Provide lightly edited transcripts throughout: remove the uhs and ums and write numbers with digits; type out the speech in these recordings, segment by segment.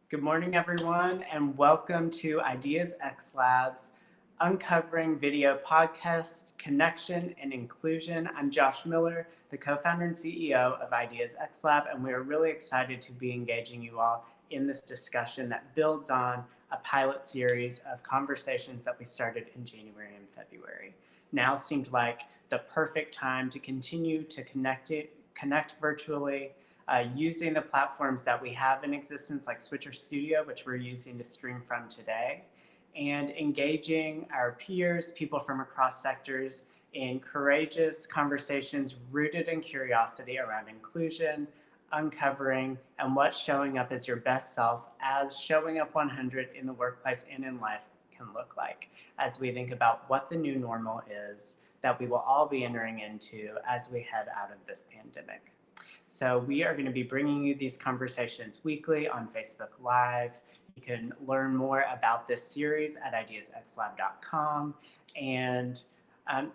Good morning, everyone, and welcome to Ideas xLab's Uncovering Video Podcast Connection and Inclusion. I'm Josh Miller, the co-founder and CEO of Ideas xLab, and we are really excited to be engaging you all in this discussion that builds on a pilot series of conversations that we started in January and February. Now seemed like the perfect time to continue to connect virtually, using the platforms that we have in existence, like Switcher Studio, which we're using to stream from today, and engaging our peers, people from across sectors, in courageous conversations rooted in curiosity around inclusion, uncovering, and what showing up as your best self, as showing up 100 in the workplace and in life can look like, as we think about what the new normal is that we will all be entering into as we head out of this pandemic. So we are going to be bringing you these conversations weekly on Facebook Live. You can learn more about this series at ideasxlab.com. And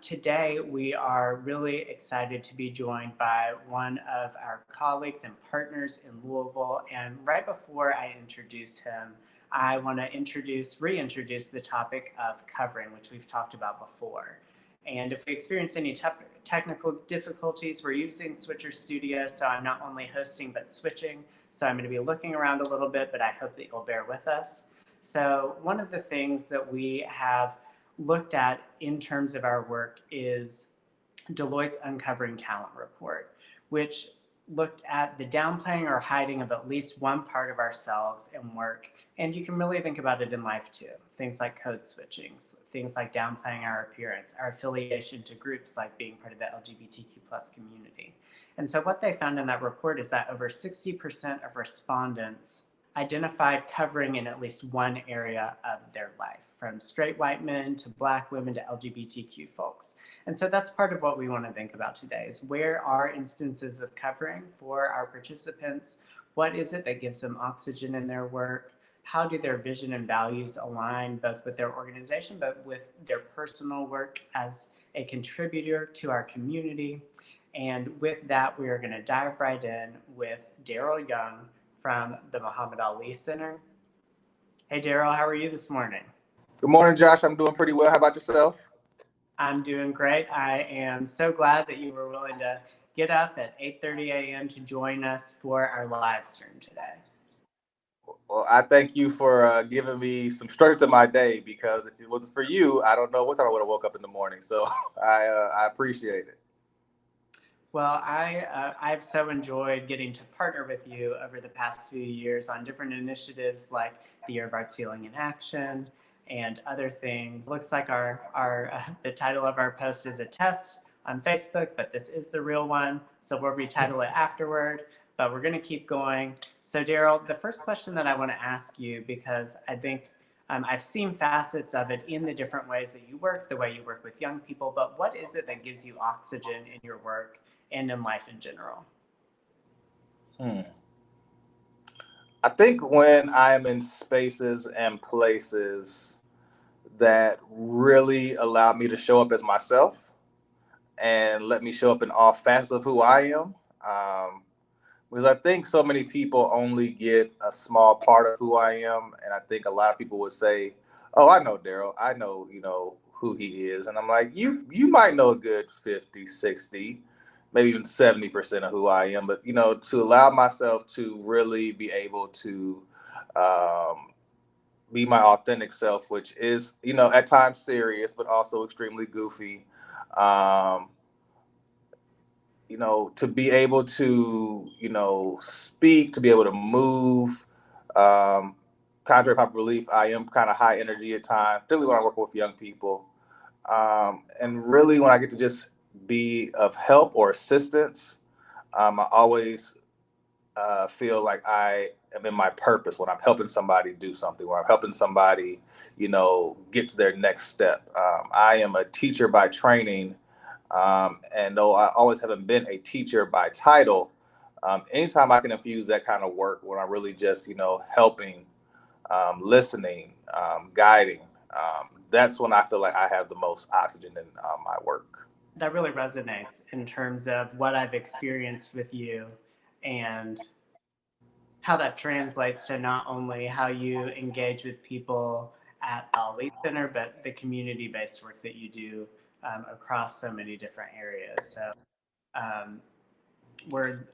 today we are really excited to be joined by one of our colleagues and partners in Louisville. And right before I introduce him, I want to reintroduce the topic of covering, which we've talked about before. And if we experience any technical difficulties, we're using Switcher Studio, so I'm not only hosting but switching. So I'm going to be looking around a little bit, but I hope that you'll bear with us. So one of the things that we have looked at in terms of our work is Deloitte's Uncovering Talent report, which looked at the downplaying or hiding of at least one part of ourselves in work. And you can really think about it in life too. Things like code switching, things like downplaying our appearance, our affiliation to groups like being part of the LGBTQ+ community. And so what they found in that report is that over 60% of respondents identified covering in at least one area of their life, from straight white men to Black women to LGBTQ folks. And so that's part of what we want to think about today, is where are instances of covering for our participants? What is it that gives them oxygen in their work? How do their vision and values align both with their organization, but with their personal work as a contributor to our community? And with that, we are going to dive right in with Darryl Young from the Muhammad Ali Center. Hey, Darryl, how are you this morning? Good morning, Josh. I'm doing pretty well. How about yourself? I'm doing great. I am so glad that you were willing to get up at 8:30 a.m. to join us for our live stream today. Well, I thank you for giving me some structure to my day, because if it wasn't for you, I don't know what time I would have woke up in the morning. So I appreciate it. Well, I've so enjoyed getting to partner with you over the past few years on different initiatives like the Year of Arts Healing in Action and other things. Looks like the title of our post is a test on Facebook, but this is the real one, so we'll retitle it afterward. But we're going to keep going. So, Darryl, the first question that I want to ask you, because I think I've seen facets of it in the different ways that you work, the way you work with young people, but what is it that gives you oxygen in your work and in life in general? I think when I'm in spaces and places that really allow me to show up as myself and let me show up in all facets of who I am. Because I think so many people only get a small part of who I am. And I think a lot of people would say, oh, I know Darryl. I know, who he is. And I'm like, you might know a good 50, 60, maybe even 70% of who I am. But, to allow myself to really be able to be my authentic self, which is, at times serious, but also extremely goofy. To be able to, speak, to be able to move, contrary to popular belief, I am kind of high energy at times, particularly when I work with young people. And really when I get to just be of help or assistance, I always feel like I am in my purpose when I'm helping somebody do something, or I'm helping somebody, get to their next step. I am a teacher by training. And though I always haven't been a teacher by title, anytime I can infuse that kind of work when I'm really just, helping, listening, guiding, that's when I feel like I have the most oxygen in my work. That really resonates in terms of what I've experienced with you. And how that translates to not only how you engage with people at the Ali Center, but the community-based work that you do across so many different areas. So um, we're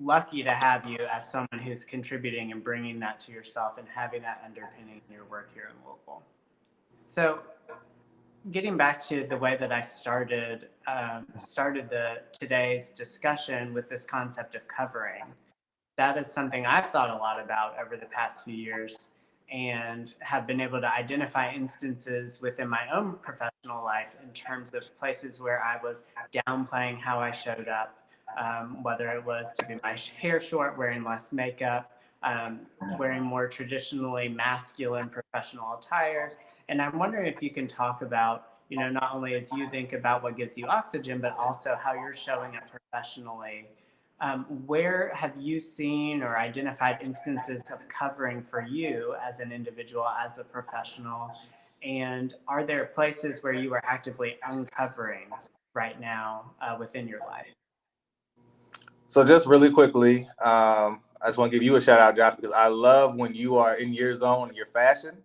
lucky to have you as someone who's contributing and bringing that to yourself and having that underpinning in your work here in Louisville. So getting back to the way that I started today's discussion with this concept of covering, that is something I've thought a lot about over the past few years and have been able to identify instances within my own professional life in terms of places where I was downplaying how I showed up, whether it was keeping my hair short, wearing less makeup, wearing more traditionally masculine professional attire. And I'm wondering if you can talk about, not only as you think about what gives you oxygen, but also how you're showing up professionally. Where have you seen or identified instances of covering for you as an individual, as a professional? And are there places where you are actively uncovering right now within your life? So just really quickly, I just want to give you a shout out, Josh, because I love when you are in your zone and your fashion,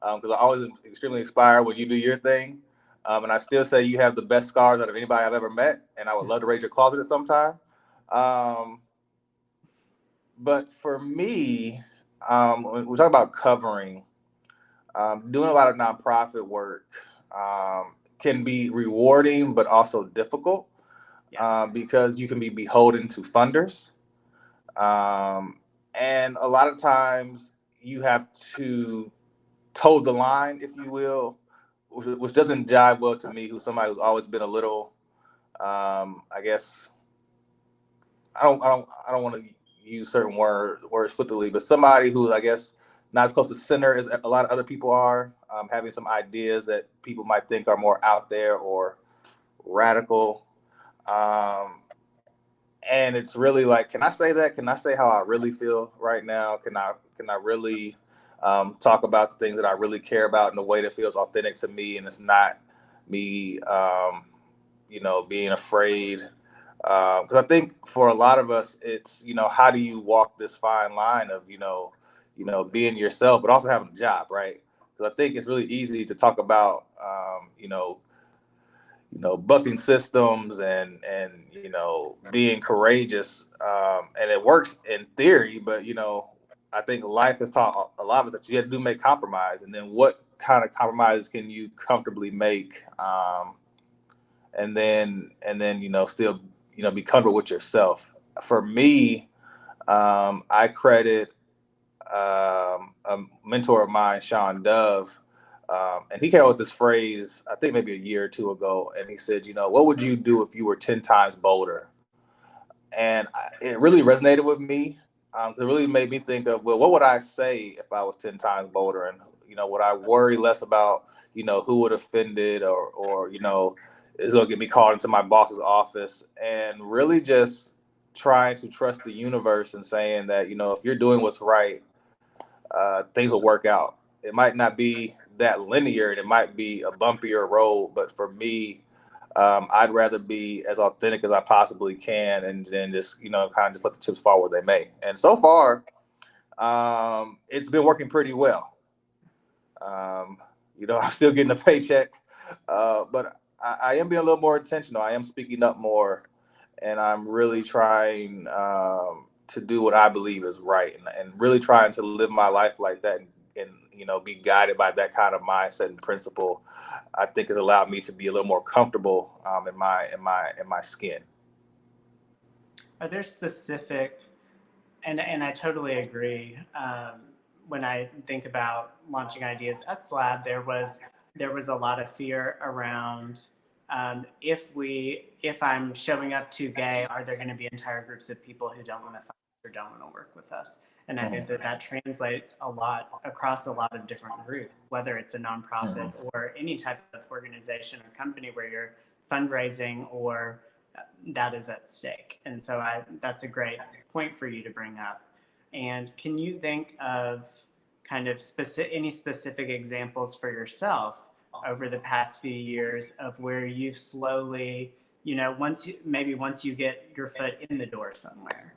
because I always am extremely inspired when you do your thing. And I still say you have the best scars out of anybody I've ever met, and I would love to raid your closet at some time. Um, but for me, when we talk about covering, doing a lot of nonprofit work can be rewarding, but also difficult because you can be beholden to funders. And a lot of times you have to toe the line, if you will, which doesn't jive well to me, who's somebody who's always been a little, I guess, I don't want to use certain words flippantly, but somebody who I guess not as close to center as a lot of other people are, having some ideas that people might think are more out there or radical. Um, and it's really like, can I say that? Can I say how I really feel right now? Can I really talk about the things that I really care about in a way that feels authentic to me, and it's not me, being afraid. Because I think for a lot of us, it's how do you walk this fine line of being yourself, but also having a job, right? Because I think it's really easy to talk about bucking systems and being courageous, and it works in theory, but I think life has taught a lot of us that you have to make compromise, and then what kind of compromise can you comfortably make, and then still be comfortable with yourself. For me, I credit a mentor of mine, Shawn Dove, and he came up with this phrase, I think maybe a year or two ago, and he said, what would you do if you were 10 times bolder? And it really resonated with me. It really made me think of, well, what would I say if I was 10 times bolder? And, would I worry less about, who would offend it or is going to get me called into my boss's office, and really just trying to trust the universe and saying that, if you're doing what's right, things will work out. It might not be that linear, and it might be a bumpier road, but for me, I'd rather be as authentic as I possibly can, and then just kind of just let the chips fall where they may. And so far, it's been working pretty well. Um, I'm still getting a paycheck, but I am being a little more intentional. I am speaking up more, and I'm really trying to do what I believe is right, and really trying to live my life like that, and be guided by that kind of mindset and principle. I think has allowed me to be a little more comfortable in my skin. Are there specific, and I totally agree. When I think about launching Ideas xLab, there was a lot of fear around if I'm showing up too gay, are there going to be entire groups of people who don't want to find us or don't want to work with us? And I think that translates a lot across a lot of different groups, whether it's a nonprofit or any type of organization or company where you're fundraising or that is at stake. And so that's a great point for you to bring up. And can you think of kind of any specific examples for yourself over the past few years of where you've slowly, once you get your foot in the door somewhere,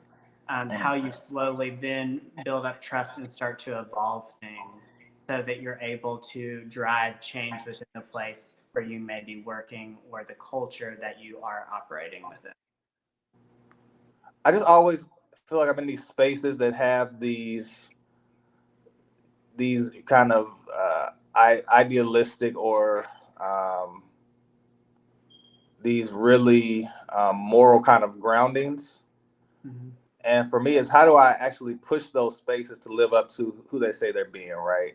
how you slowly then build up trust and start to evolve things so that you're able to drive change within the place where you may be working or the culture that you are operating within. I just always feel like I'm in these spaces that have these kind of idealistic or these really moral kind of groundings. Mm-hmm. And for me, is how do I actually push those spaces to live up to who they say they're being, right?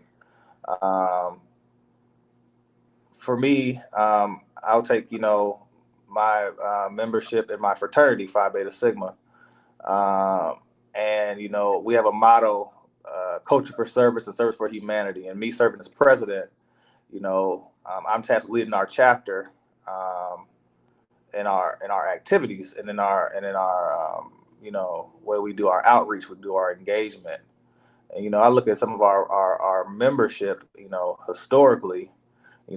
For me, I'll take, my membership in my fraternity, Phi Beta Sigma. And, we have a motto, culture for service and service for humanity. And me serving as president, I'm tasked with leading our chapter in our activities and in our where we do our outreach, we do our engagement. And, I look at some of our membership, historically,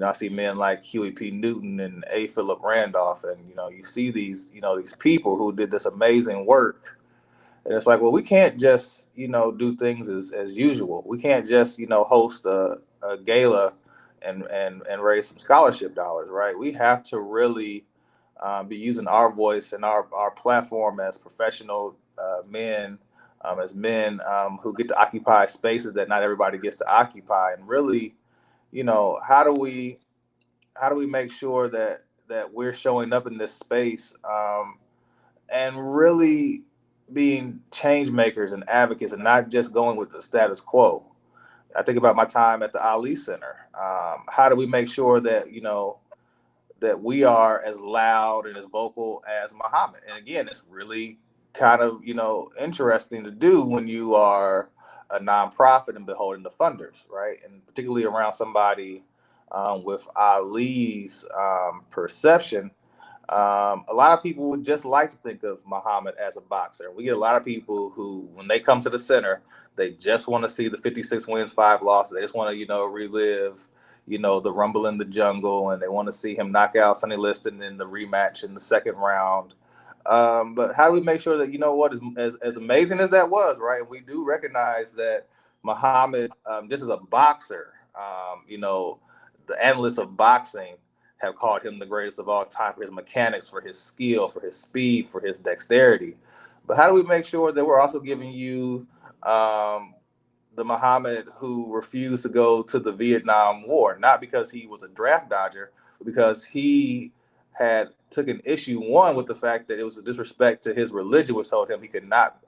I see men like Huey P. Newton and A. Philip Randolph, and, you see these people who did this amazing work. And it's like, well, we can't just, do things as usual. We can't just, host a gala and raise some scholarship dollars, right? We have to really be using our voice and our platform as professional men, as men who get to occupy spaces that not everybody gets to occupy. And really, how do we make sure that we're showing up in this space and really being change makers and advocates and not just going with the status quo. I think about my time at the Ali Center. How do we make sure that, that we are as loud and as vocal as Muhammad? And again, it's really kind of, interesting to do when you are a nonprofit and beholden to funders, right? And particularly around somebody with Ali's perception. A lot of people would just like to think of Muhammad as a boxer. We get a lot of people who, when they come to the center, they just want to see the 56 wins, 5 losses. They just want to, relive, the rumble in the jungle, and they want to see him knock out Sonny Liston in the rematch in the second round. But how do we make sure that, what, as amazing as that was, right? We do recognize that Muhammad, just as a boxer, the analysts of boxing have called him the greatest of all time for his mechanics, for his skill, for his speed, for his dexterity. But how do we make sure that we're also giving you the Muhammad who refused to go to the Vietnam War, not because he was a draft dodger, but because he had taken issue, one, with the fact that it was a disrespect to his religion, which told him he could not,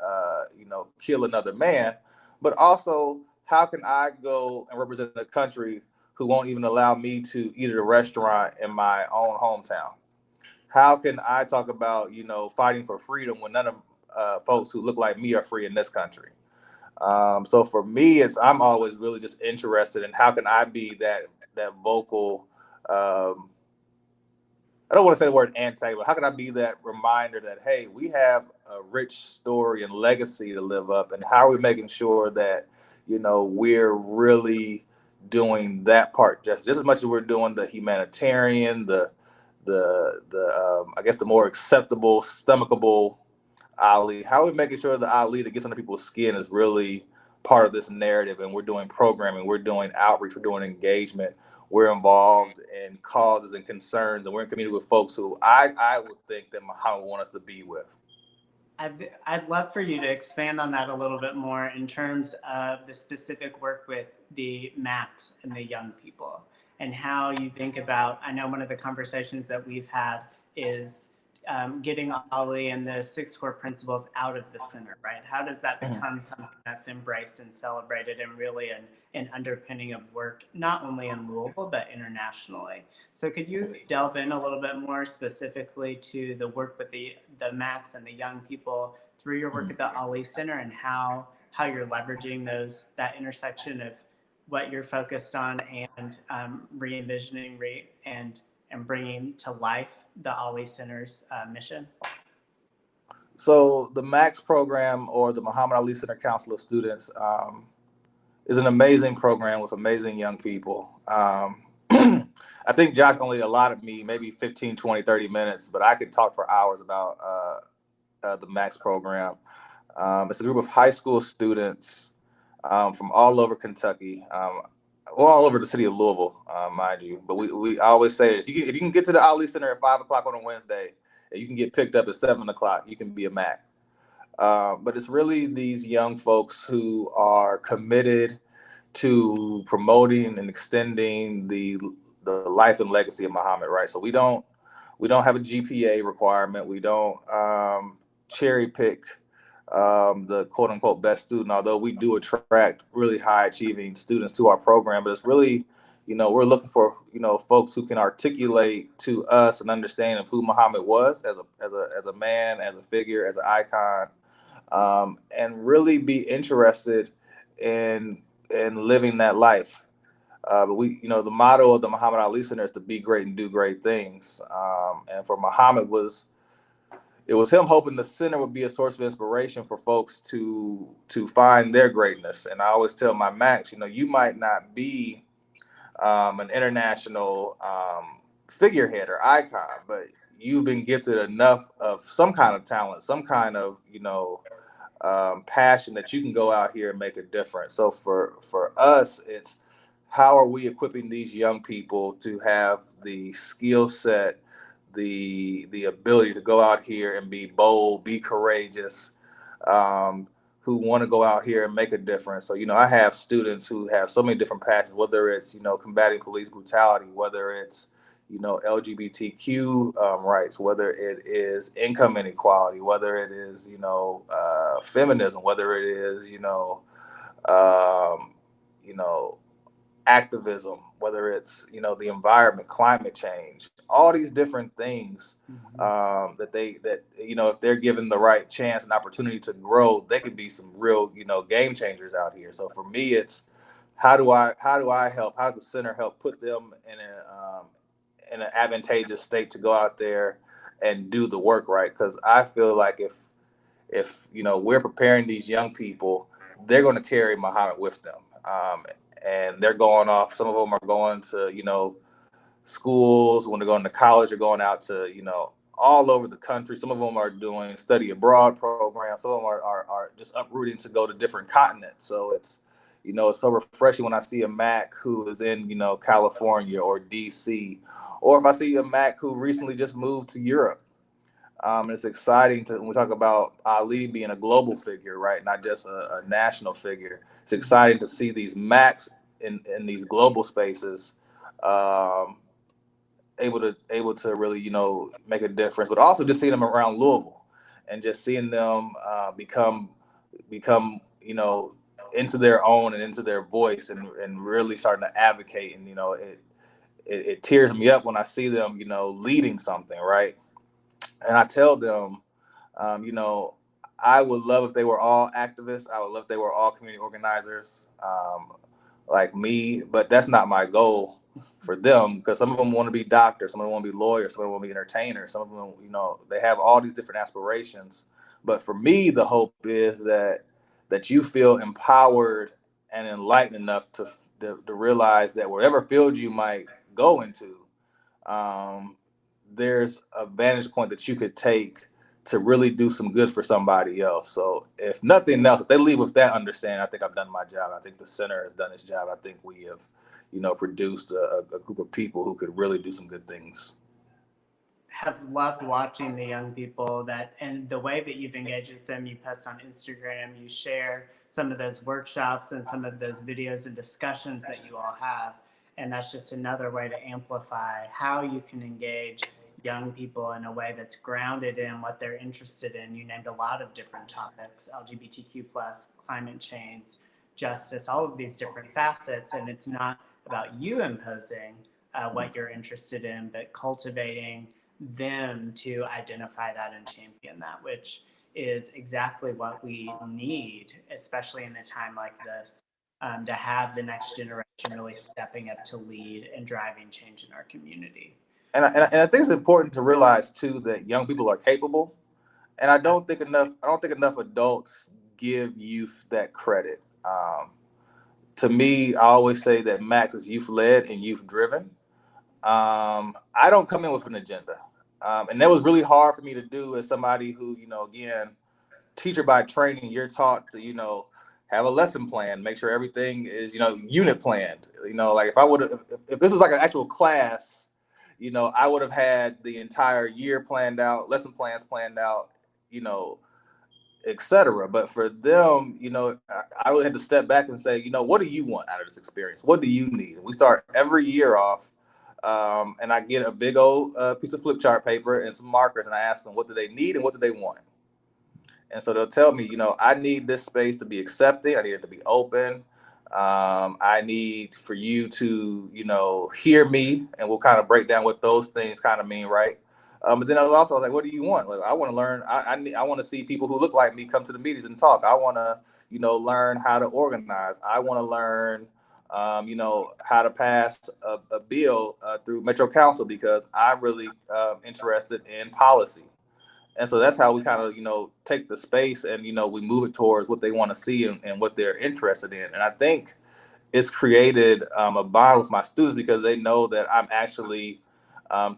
kill another man. But also, how can I go and represent a country who won't even allow me to eat at a restaurant in my own hometown? How can I talk about, fighting for freedom when none of folks who look like me are free in this country? So for me, I'm always really just interested in how can I be that vocal. I don't want to say the word anti, but how can I be that reminder that, hey, we have a rich story and legacy to live up, and how are we making sure that, we're really doing that part just as much as we're doing the humanitarian, the I guess the more acceptable, stomachable Ali. How are we making sure the Ali that gets under people's skin is really part of this narrative? And we're doing programming, we're doing outreach, we're doing engagement, we're involved in causes and concerns, and we're in community with folks who I would think that Muhammad would want us to be with. I'd love for you to expand on that a little bit more in terms of the specific work with the MACs and the young people, and how you think about, I know one of the conversations that we've had is getting Ali and the 6 core principles out of the center, right? How does that become something that's embraced and celebrated and really an underpinning of work, not only in Louisville, but internationally? So could you delve in a little bit more specifically to the work with the MACs and the young people through your work at the Ali Center, and how you're leveraging that intersection of what you're focused on and re-envisioning and bringing to life the Ali Center's mission? So the MAX program, or the Muhammad Ali Center Council of Students, is an amazing program with amazing young people. I think Josh only allotted me maybe 15, 20, 30 minutes, but I could talk for hours about the MAX program. It's a group of high school students from all over Kentucky, well, all over the city of Louisville, mind you. But I always say if you can get to the Ali Center at 5 o'clock on a Wednesday, and you can get picked up at 7 o'clock, you can be a Mac. But it's really these young folks who are committed to promoting and extending the life and legacy of Muhammad, right? So we don't have a GPA requirement. We don't cherry pick the quote unquote best student, although we do attract really high achieving students to our program. But it's really, we're looking for, folks who can articulate to us an understanding of who Muhammad was as a man, as a figure, as an icon, and really be interested in living that life. But the motto of the Muhammad Ali Center is to be great and do great things. And for Muhammad it was him hoping the center would be a source of inspiration for folks to find their greatness. And I always tell my Max, you might not be an international figurehead or icon, but you've been gifted enough of some kind of talent, some kind of passion that you can go out here and make a difference. So for us, it's how are we equipping these young people to have the skill set, the ability to go out here and be bold, be courageous, who want to go out here and make a difference. So, I have students who have so many different passions, whether it's, combating police brutality, whether it's, LGBTQ rights, whether it is income inequality, whether it is, feminism, whether it is, um, you know, activism, whether it's the environment, climate change, all these different things that if they're given the right chance and opportunity to grow, they could be some real game changers out here. So for me, it's how do I help? How does the center help put them in an advantageous state to go out there and do the work right? Because I feel like if we're preparing these young people, they're going to carry Muhammad with them. And they're going off. Some of them are going to, schools. When they're going to college, they're going out to, all over the country. Some of them are doing study abroad programs. Some of them are just uprooting to go to different continents. So it's so refreshing when I see a Mac who is in, California or DC, or if I see a Mac who recently just moved to Europe. It's exciting when we talk about Ali being a global figure, right? Not just a national figure. It's exciting to see these Macs in these global spaces, able to really, make a difference, but also just seeing them around Louisville and just seeing them become, into their own and into their voice and really starting to advocate. And, it tears me up when I see them, leading something, right? And I tell them, I would love if they were all activists. I would love if they were all community organizers like me, but that's not my goal for them, because some of them want to be doctors, some of them want to be lawyers, some of them want to be entertainers, some of them, they have all these different aspirations. But for me, the hope is that you feel empowered and enlightened enough to realize that whatever field you might go into, um, there's a vantage point that you could take to really do some good for somebody else. So if nothing else, if they leave with that understanding, I think I've done my job. I think the center has done its job. I think we have, produced a group of people who could really do some good things. Have loved watching the young people and the way that you've engaged with them. You post on Instagram, you share some of those workshops and some of those videos and discussions that you all have. And that's just another way to amplify how you can engage young people in a way that's grounded in what they're interested in. You named a lot of different topics: LGBTQ plus, climate change, justice, all of these different facets. And it's not about you imposing what you're interested in, but cultivating them to identify that and champion that, which is exactly what we need, especially in a time like this, to have the next generation really stepping up to lead and driving change in our community. And I think it's important to realize too that young people are capable, and I don't think enough adults give youth that credit. To me, I always say that Max is youth led and youth driven. I don't come in with an agenda. And that was really hard for me to do as somebody who, again, teacher by training, you're taught to, have a lesson plan, make sure everything is, unit planned. Like if this was like an actual class, I would have had the entire year planned out, lesson plans planned out, etc. But for them, I really had to step back and say, what do you want out of this experience? What do you need? And we start every year off, and I get a big old piece of flip chart paper and some markers, and I ask them what do they need and what do they want. And so they'll tell me, I need this space to be accepting. I need it to be open. I need for you to, hear me, and we'll kind of break down what those things kind of mean, right? But then I was also like, what do you want? Like, I want to learn. I want to see people who look like me come to the meetings and talk. I want to, learn how to organize. I want to learn, how to pass a bill through Metro Council because I'm really interested in policy. And so that's how we kind of, take the space and, we move it towards what they want to see and what they're interested in. And I think it's created a bond with my students because they know that I'm actually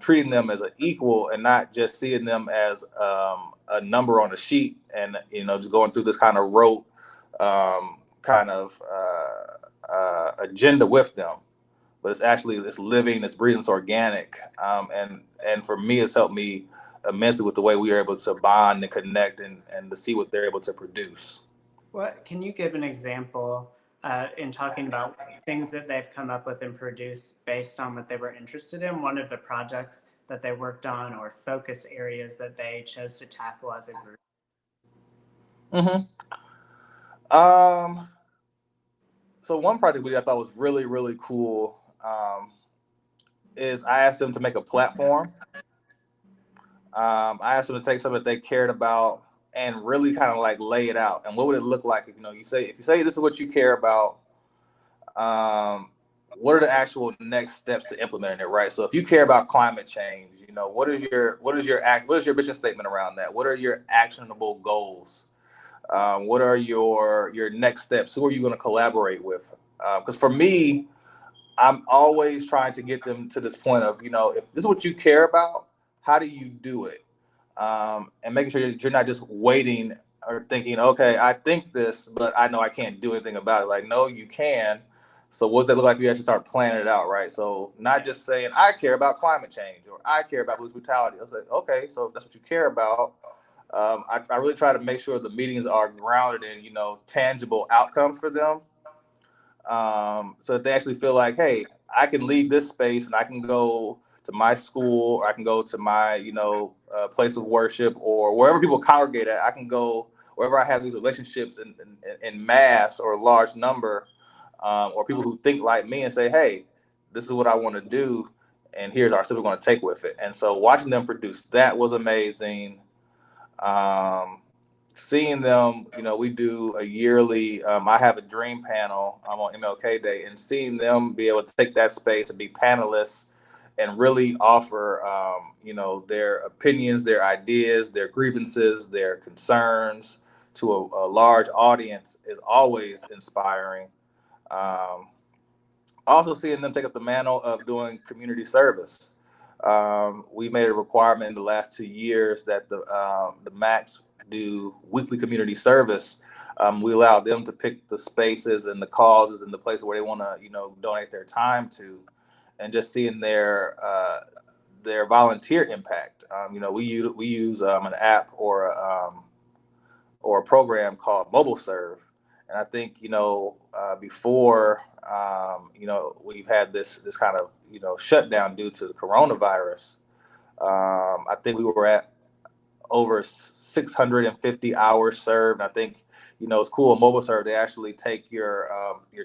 treating them as an equal and not just seeing them as a number on a sheet and, just going through this kind of rote agenda with them. But it's living, it's breathing, it's organic. And for me, it's helped me immensely with the way we are able to bond and connect and to see what they're able to produce. Can you give an example in talking about things that they've come up with and produced based on what they were interested in? One of the projects that they worked on or focus areas that they chose to tackle as a group? So one project I thought was really, really cool is I asked them to make a platform. I asked them to take something that they cared about and really kind of like lay it out. And what would it look like if you say this is what you care about, what are the actual next steps to implementing it, right? So if you care about climate change, what is your mission statement around that? What are your actionable goals? What are your next steps? Who are you going to collaborate with? Because for me, I'm always trying to get them to this point of, if this is what you care about, how do you do it? And making sure that you're not just waiting or thinking, okay, I think this, but I know I can't do anything about it. Like, no, you can. So what does that look like if you actually start planning it out, right? So not just saying, I care about climate change or I care about police brutality. I was like, okay, so if that's what you care about, I really try to make sure the meetings are grounded in, tangible outcomes for them. So that they actually feel like, hey, I can leave this space and I can go to my school or I can go to my, place of worship or wherever people congregate at. I can go wherever I have these relationships in mass or large number, or people who think like me and say, hey, this is what I want to do. And here's our step we're going to take with it. And so watching them produce that was amazing. Seeing them, we do a yearly, I have a dream panel on MLK Day, and seeing them be able to take that space and be panelists and really offer, their opinions, their ideas, their grievances, their concerns to a large audience is always inspiring. Also seeing them take up the mantle of doing community service. We made a requirement in the last 2 years that the Macs do weekly community service. We allow them to pick the spaces and the causes and the places where they want to, donate their time to, and just seeing their volunteer impact. We use an app or a program called Mobile Serve, and I think before we've had this kind of shutdown due to the coronavirus. I think we were at over 650 hours served. I think, it's cool in Mobile Serve, they actually take your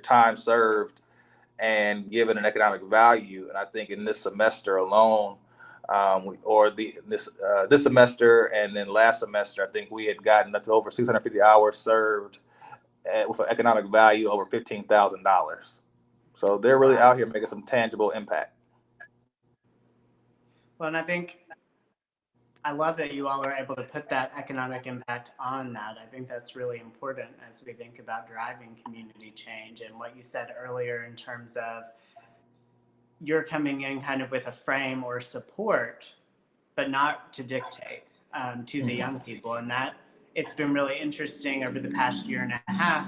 time served and give it an economic value. And I think in this semester alone, this semester and then last semester, I think we had gotten up to over 650 hours served with an economic value over $15,000. So they're really out here making some tangible impact. Well, and I love that you all are able to put that economic impact on that. I think that's really important as we think about driving community change. And what you said earlier in terms of you're coming in kind of with a frame or support, but not to dictate to the young people. And that it's been really interesting over the past year and a half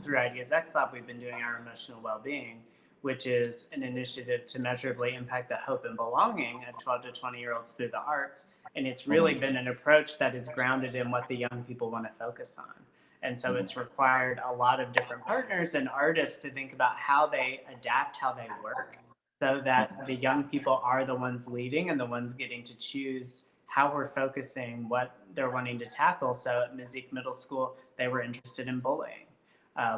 through Ideas xLab, we've been doing our emotional well-being, which is an initiative to measurably impact the hope and belonging of 12 to 20-year-olds through the arts. And it's really been an approach that is grounded in what the young people want to focus on. And so it's required a lot of different partners and artists to think about how they adapt, how they work, so that the young people are the ones leading and the ones getting to choose how we're focusing, what they're wanting to tackle. So at Mizzeke Middle School, they were interested in bullying.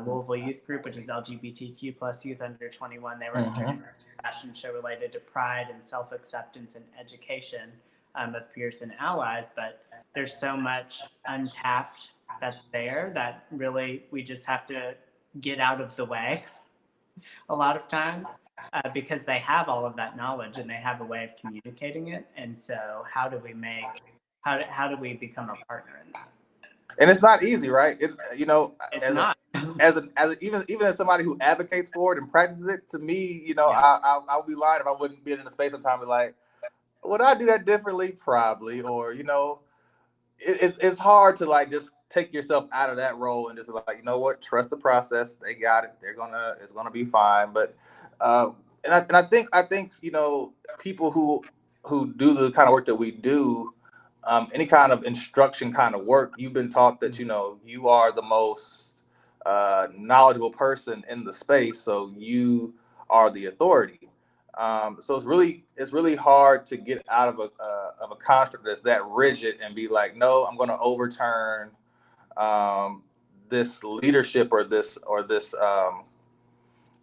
Louisville Youth Group, which is LGBTQ plus youth under 21, they were interested in a fashion show related to pride and self-acceptance and education of peers and allies. But there's so much untapped that's there that really we just have to get out of the way a lot of times because they have all of that knowledge and they have a way of communicating it. And so how do we become a partner in that? And it's not easy, right? It's, you know, it's not. Even as somebody who advocates for it and practices it, to me, you know, Yeah. I would be lying if I wouldn't be in a space sometimes be like, would I do that differently? Probably. Or, you know, it's hard to like just take yourself out of that role and just be like, you know what, trust the process. They got it. It's gonna be fine. But and I think you know, people who do the kind of work that we do, any kind of instruction kind of work, you've been taught that, you know, you are the most knowledgeable person in the space, so you are the authority. So it's really hard to get out of a construct that's that rigid and be like, no, I'm going to overturn this leadership or this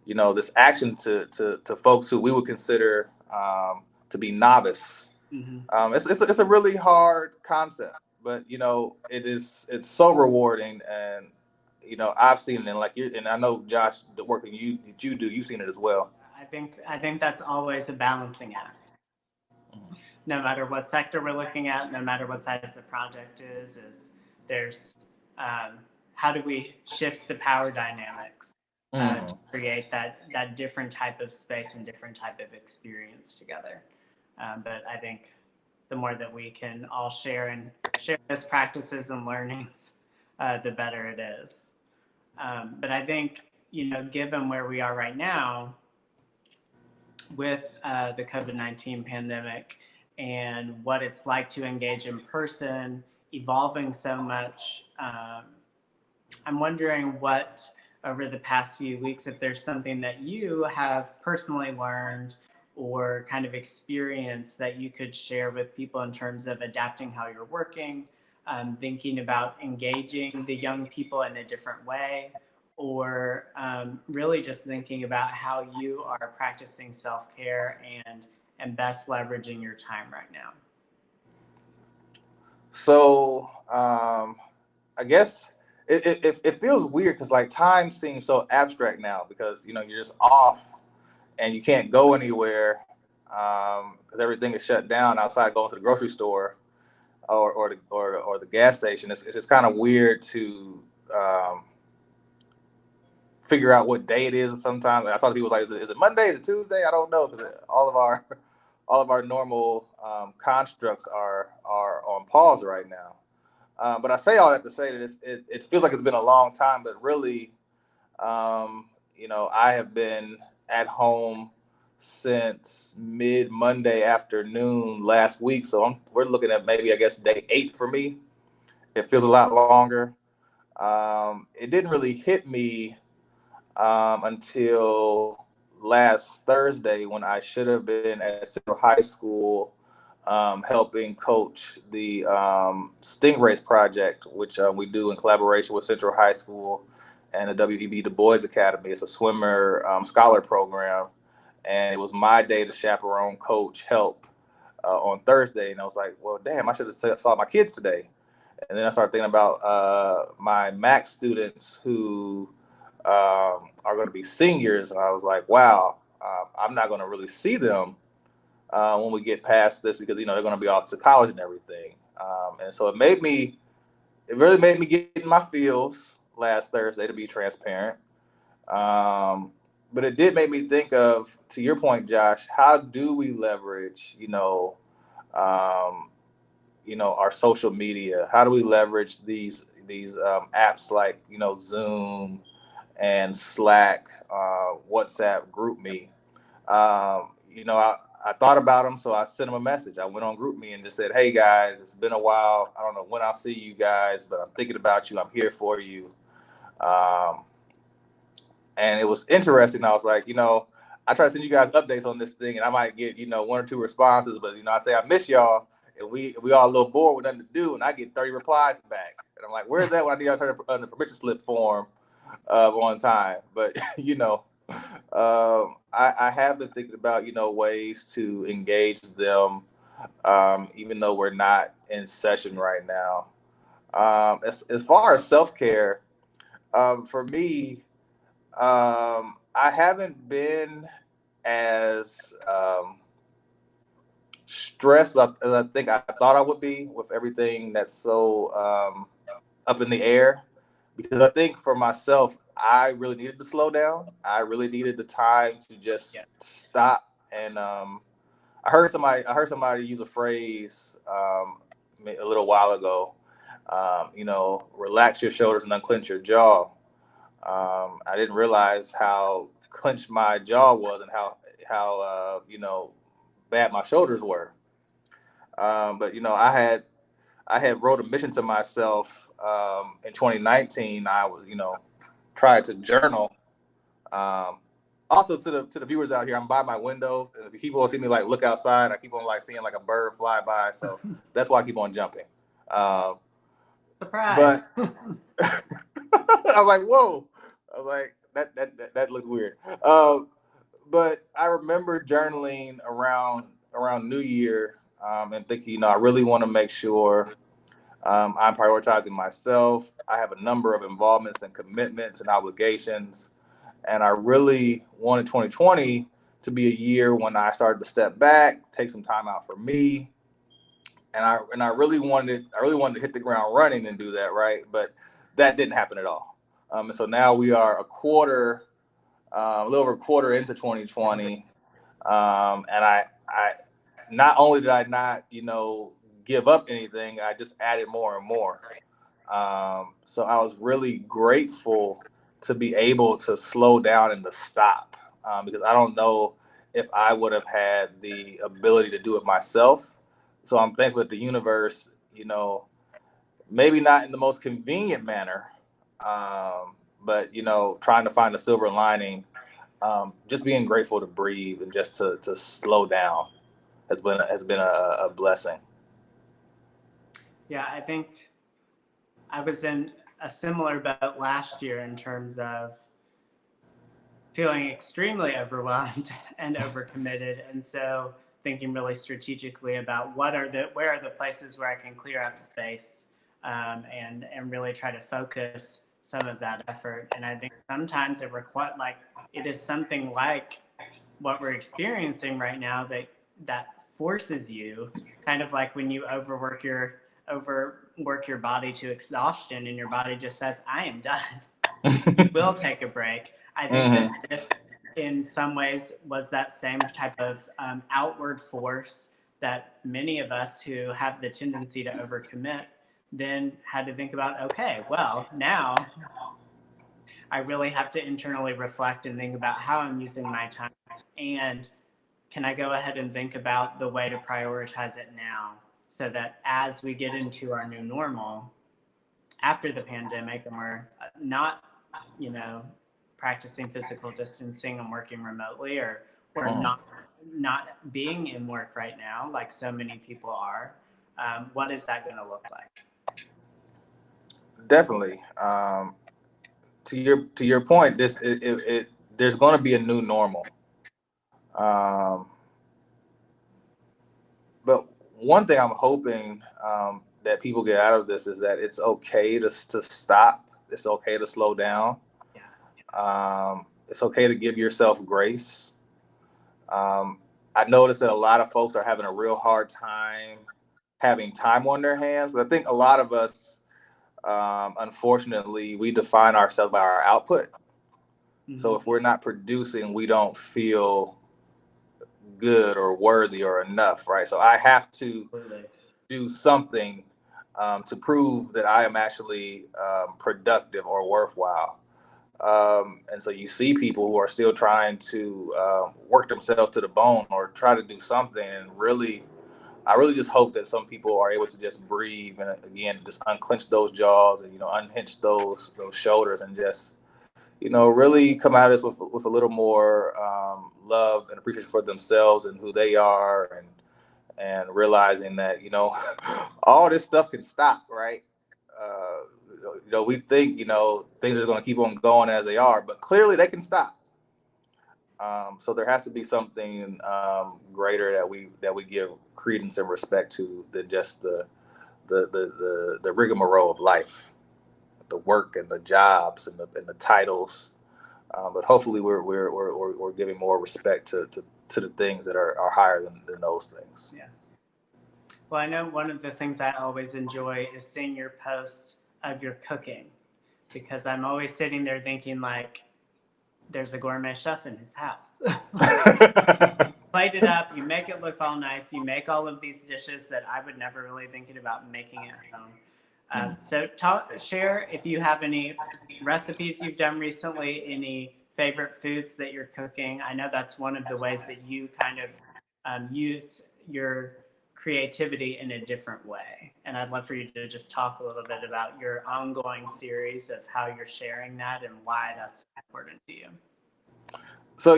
you know, this action to folks who we would consider to be novice. It's a really hard concept, but you know, it's so rewarding. And you know, I've seen it, and like you, and I know Josh, the work that you do, you've seen it as well. I think that's always a balancing act. No matter what sector we're looking at, no matter what size the project is there's how do we shift the power dynamics to create that different type of space and different type of experience together. But I think the more that we can all share best practices and learnings, the better it is. But I think, you know, given where we are right now with the COVID-19 pandemic and what it's like to engage in person, evolving so much, I'm wondering what, over the past few weeks, if there's something that you have personally learned or kind of experienced that you could share with people in terms of adapting how you're working, thinking about engaging the young people in a different way, or really just thinking about how you are practicing self-care and best leveraging your time right now. So I guess it feels weird because like time seems so abstract now because, you know, you're just off and you can't go anywhere because everything is shut down outside going to the grocery store or the gas station. It's just kind of weird to figure out what day it is. Sometimes I talk to people like, is it Monday? Is it Tuesday? I don't know, because all of our normal constructs are on pause right now. But I say all that to say that it feels like it's been a long time, but really, you know, I have been at home since mid Monday afternoon last week. So we're looking at maybe, I guess, day 8 for me. It feels a lot longer. It didn't really hit me until last Thursday when I should have been at Central High School helping coach the Stingrays Project, which we do in collaboration with Central High School and the W.E.B. Du Bois Academy. It's a swimmer scholar program. And it was my day to chaperone coach help on Thursday. And I was like, well, damn, I should have saw my kids today. And then I started thinking about my Max students who are going to be seniors. And I was like, wow, I'm not going to really see them when we get past this because, you know, they're going to be off to college and everything. And so it really made me get in my feels last Thursday, to be transparent. But it did make me think of, to your point, Josh, how do we leverage, you know, our social media? How do we leverage these apps like Zoom and Slack, WhatsApp, GroupMe? I thought about them, so I sent them a message. I went on GroupMe and just said, "Hey guys, it's been a while. I don't know when I'll see you guys, but I'm thinking about you. I'm here for you." Um, and it was interesting. I was like, I try to send you guys updates on this thing, and I might get one or two responses, but I say I miss y'all, and we all a little bored with nothing to do, and I get 30 replies back, and I'm like, where's that when I need y'all to turn the permission slip form on time? But I have been thinking about ways to engage them, even though we're not in session right now. As far as self-care, for me, I haven't been as stressed as I think I thought I would be with everything that's so up in the air, because I think for myself, I really needed to slow down. I really needed the time to just stop. And I heard somebody use a phrase a little while ago. Relax your shoulders and unclench your jaw. I didn't realize how clenched my jaw was and how bad my shoulders were. But I had wrote a mission to myself in 2019. I was tried to journal. Um, Also to the viewers out here, I'm by my window. And if you keep on seeing me like look outside, I keep on like seeing like a bird fly by. So that's why I keep on jumping. Surprise! But I was like, whoa! I was like, that looked weird. But I remember journaling around New Year, and thinking, I really want to make sure I'm prioritizing myself. I have a number of involvements and commitments and obligations, and I really wanted 2020 to be a year when I started to step back, take some time out for me, and I really wanted to hit the ground running and do that, right. But that didn't happen at all. And so now we are a little over a quarter into 2020, and I not only did I not give up anything, I just added more and more. So I was really grateful to be able to slow down and to stop, because I don't know if I would have had the ability to do it myself. So I'm thankful that the universe, maybe not in the most convenient manner, but trying to find a silver lining, just being grateful to breathe and just to slow down has been a blessing. Yeah, I think I was in a similar boat last year in terms of feeling extremely overwhelmed and overcommitted, and so thinking really strategically about where are the places where I can clear up space, and really try to focus some of that effort. And I think sometimes it is something like what we're experiencing right now that forces you, kind of like when you overwork your body to exhaustion and your body just says, I am done. You will take a break. I think that this, in some ways, was that same type of outward force that many of us who have the tendency to overcommit then had to think about, okay, well, now I really have to internally reflect and think about how I'm using my time. And can I go ahead and think about the way to prioritize it now so that as we get into our new normal after the pandemic and we're not, practicing physical distancing and working remotely, or not being in work right now like so many people are, what is that going to look like? Definitely. To your point, there's going to be a new normal. But one thing I'm hoping that people get out of this is that it's okay to stop. It's okay to slow down. It's okay to give yourself grace. I noticed that a lot of folks are having a real hard time having time on their hands. But I think a lot of us, unfortunately, we define ourselves by our output. Mm-hmm. So if we're not producing, we don't feel good or worthy or enough, right? So I have to do something to prove that I am actually productive or worthwhile. And so you see people who are still trying to work themselves to the bone or try to do something. And really, I really just hope that some people are able to just breathe and again, just unclench those jaws and, unhinge those shoulders and just, really come at us with a little more love and appreciation for themselves and who they are, and realizing that, all this stuff can stop, right? We think, things are going to keep on going as they are, but clearly they can stop. So there has to be something greater that we give credence and respect to than just the rigmarole of life, the work and the jobs and the titles. But hopefully we're giving more respect to the things that are higher than those things. Yeah. Well, I know one of the things I always enjoy is seeing your posts of your cooking, because I'm always sitting there thinking like, there's a gourmet chef in his house. Plate it up, you make it look all nice, you make all of these dishes that I would never really thinking about making at home. So share if you have any recipes you've done recently, any favorite foods that you're cooking. I know that's one of the ways that you kind of use your creativity in a different way. And I'd love for you to just talk a little bit about your ongoing series of how you're sharing that and why that's important to you. So,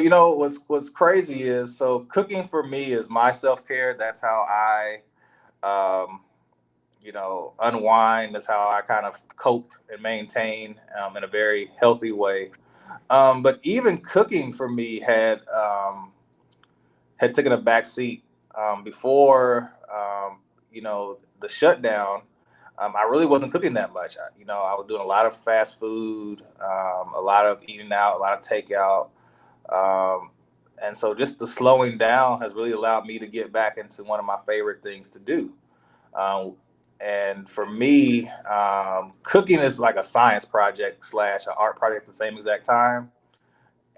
what's crazy is, so cooking for me is my self-care. That's how I, um, unwind. That's how I kind of cope and maintain in a very healthy way. But even cooking for me had taken a back seat before, the shutdown. I really wasn't cooking that much. I was doing a lot of fast food, a lot of eating out, a lot of takeout. And so just the slowing down has really allowed me to get back into one of my favorite things to do. And for me, cooking is like a science project / an art project at the same exact time.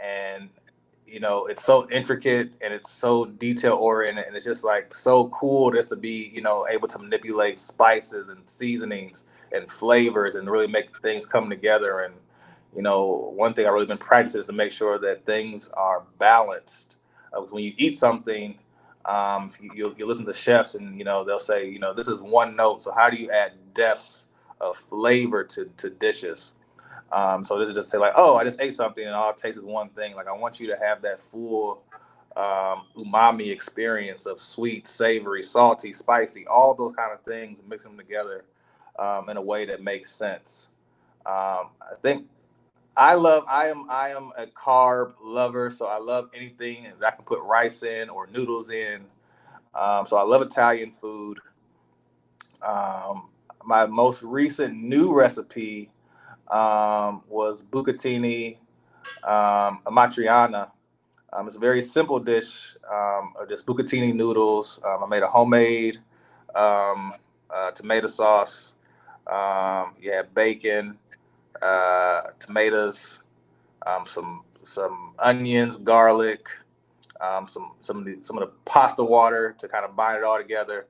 And, it's so intricate and it's so detail oriented, and it's just like so cool just to be, able to manipulate spices and seasonings and flavors and really make things come together. And, one thing I've really been practicing is to make sure that things are balanced. When you eat something, you listen to chefs and, they'll say, this is one note. So how do you add depths of flavor to dishes? So this is just say like, oh, I just ate something and all it tastes is one thing. Like I want you to have that full umami experience of sweet, savory, salty, spicy, all those kind of things, and mix them together in a way that makes sense. I think I am a carb lover, so I love anything that I can put rice in or noodles in. So I love Italian food. My most recent new recipe was bucatini amatriana. It's a very simple dish of just bucatini noodles. I made a homemade tomato sauce. You have bacon, tomatoes, some onions, garlic, some of the pasta water to kind of bind it all together.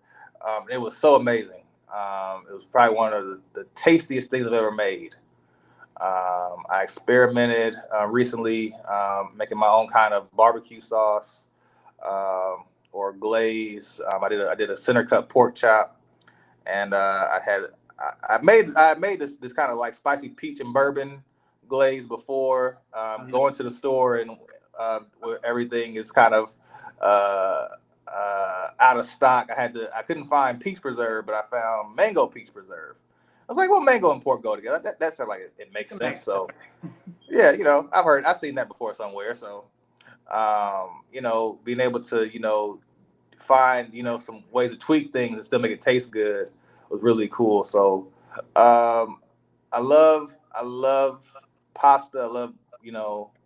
It was so amazing. It was probably one of the tastiest things I've ever made. I experimented recently making my own kind of barbecue sauce or glaze. I did a center cut pork chop, and I made this kind of like spicy peach and bourbon glaze before. Going to the store and where everything is kind of out of stock. I couldn't find peach preserve, but I found mango peach preserve. I was like, well, mango and pork go together. That sounds like it makes sense. So, yeah, I've seen that before somewhere. So, being able to, find, some ways to tweak things and still make it taste good was really cool. So, I love pasta. I love,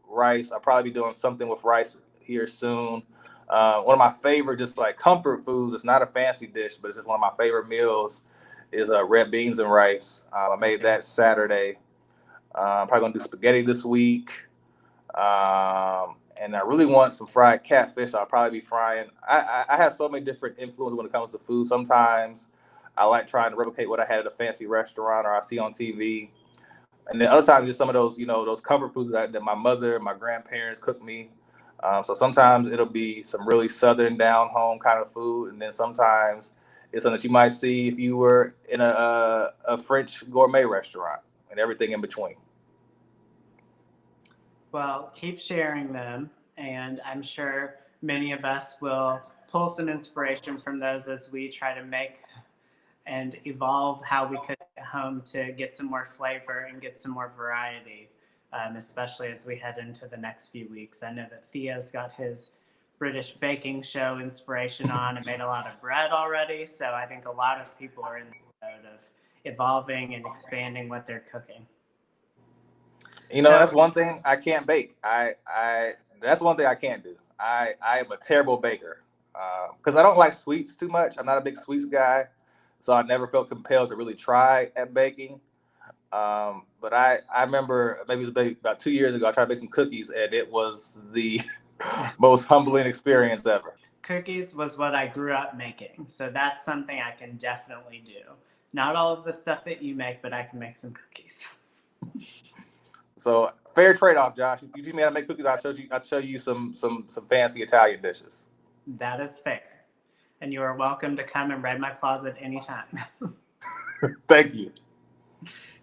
rice. I'll probably be doing something with rice here soon. One of my favorite, just like comfort foods. It's not a fancy dish, but it's just one of my favorite meals is red beans and rice. I made that Saturday. I'm probably gonna do spaghetti this week. And I really want some fried catfish. I'll probably be frying. I have so many different influences when it comes to food. Sometimes I like trying to replicate what I had at a fancy restaurant or I see on TV. And then other times, just some of those, those comfort foods that my mother, my grandparents cooked me. So sometimes it'll be some really southern down home kind of food, and then sometimes it's something that you might see if you were in a French gourmet restaurant, and everything in between. Well, keep sharing them, and I'm sure many of us will pull some inspiration from those as we try to make and evolve how we cook at home to get some more flavor and get some more variety, especially as we head into the next few weeks. I know that Theo's got his British baking show inspiration on and made a lot of bread already. So I think a lot of people are in the mode of evolving and expanding what they're cooking. That's one thing I can't bake. I that's one thing I can't do. I am a terrible baker because I don't like sweets too much. I'm not a big sweets guy, so I never felt compelled to really try at baking. But I remember maybe it was about 2 years ago, I tried to make some cookies, and it was the most humbling experience ever. Cookies was what I grew up making, so that's something I can definitely do. Not all of the stuff that you make, but I can make some cookies. So fair trade-off, Josh. If you teach me how to make cookies, I'll show you some fancy Italian dishes. That is fair. And you are welcome to come and raid my closet anytime. Thank you.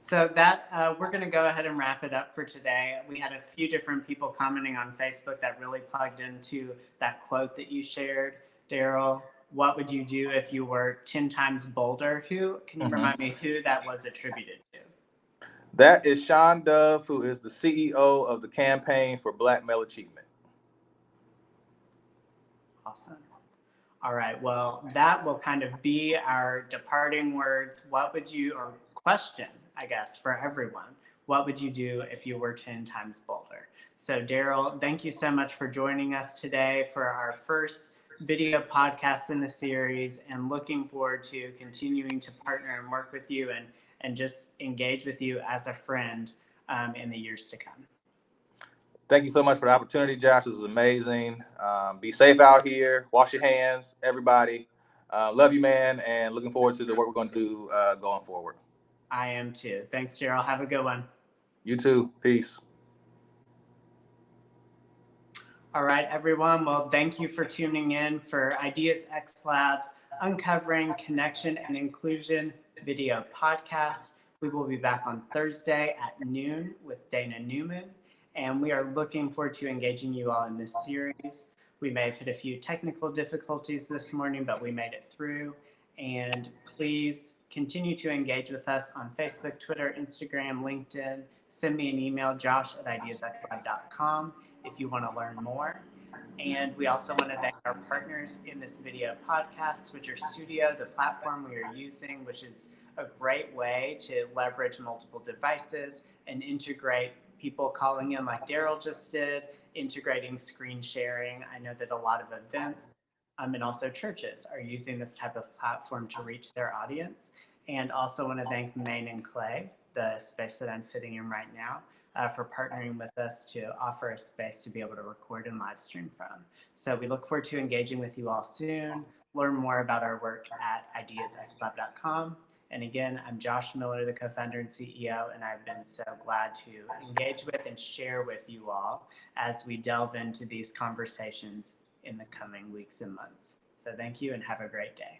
So that we're going to go ahead and wrap it up for today. We had a few different people commenting on Facebook that really plugged into that quote that you shared. Darryl, what would you do if you were 10 times bolder? Can you remind me who that was attributed to? That is Shawn Dove, who is the CEO of the Campaign for Black Male Achievement. Awesome. All right. Well, that will kind of be our departing words. What would you, or question, I guess, for everyone, what would you do if you were 10 times bolder? So, Darryl, thank you so much for joining us today for our first video podcast in the series, and looking forward to continuing to partner and work with you and just engage with you as a friend in the years to come. Thank you so much for the opportunity, Josh. It was amazing. Be safe out here. Wash your hands, everybody. Love you, man, and looking forward to the work we're going to do going forward. I am too. Thanks, Darryl. Have a good one. You too. Peace. All right, everyone. Well, thank you for tuning in for Ideas xLab's Uncovering Connection and Inclusion video podcast. We will be back on Thursday at noon with Dayna Neumann, and we are looking forward to engaging you all in this series. We may have hit a few technical difficulties this morning, but we made it through. And please continue to engage with us on Facebook, Twitter, Instagram, LinkedIn. Send me an email, josh@ideasxlab.com, if you want to learn more. And we also want to thank our partners in this video podcast, Switcher Studio, the platform we are using, which is a great way to leverage multiple devices and integrate people calling in like Darryl just did, integrating screen sharing. I know that a lot of events and also churches are using this type of platform to reach their audience. And also want to thank Maine and Clay, the space that I'm sitting in right now, for partnering with us to offer a space to be able to record and live stream from. So we look forward to engaging with you all soon. Learn more about our work at ideasxlab.com. And again, I'm Josh Miller, the co-founder and CEO, and I've been so glad to engage with and share with you all as we delve into these conversations in the coming weeks and months. So thank you and have a great day.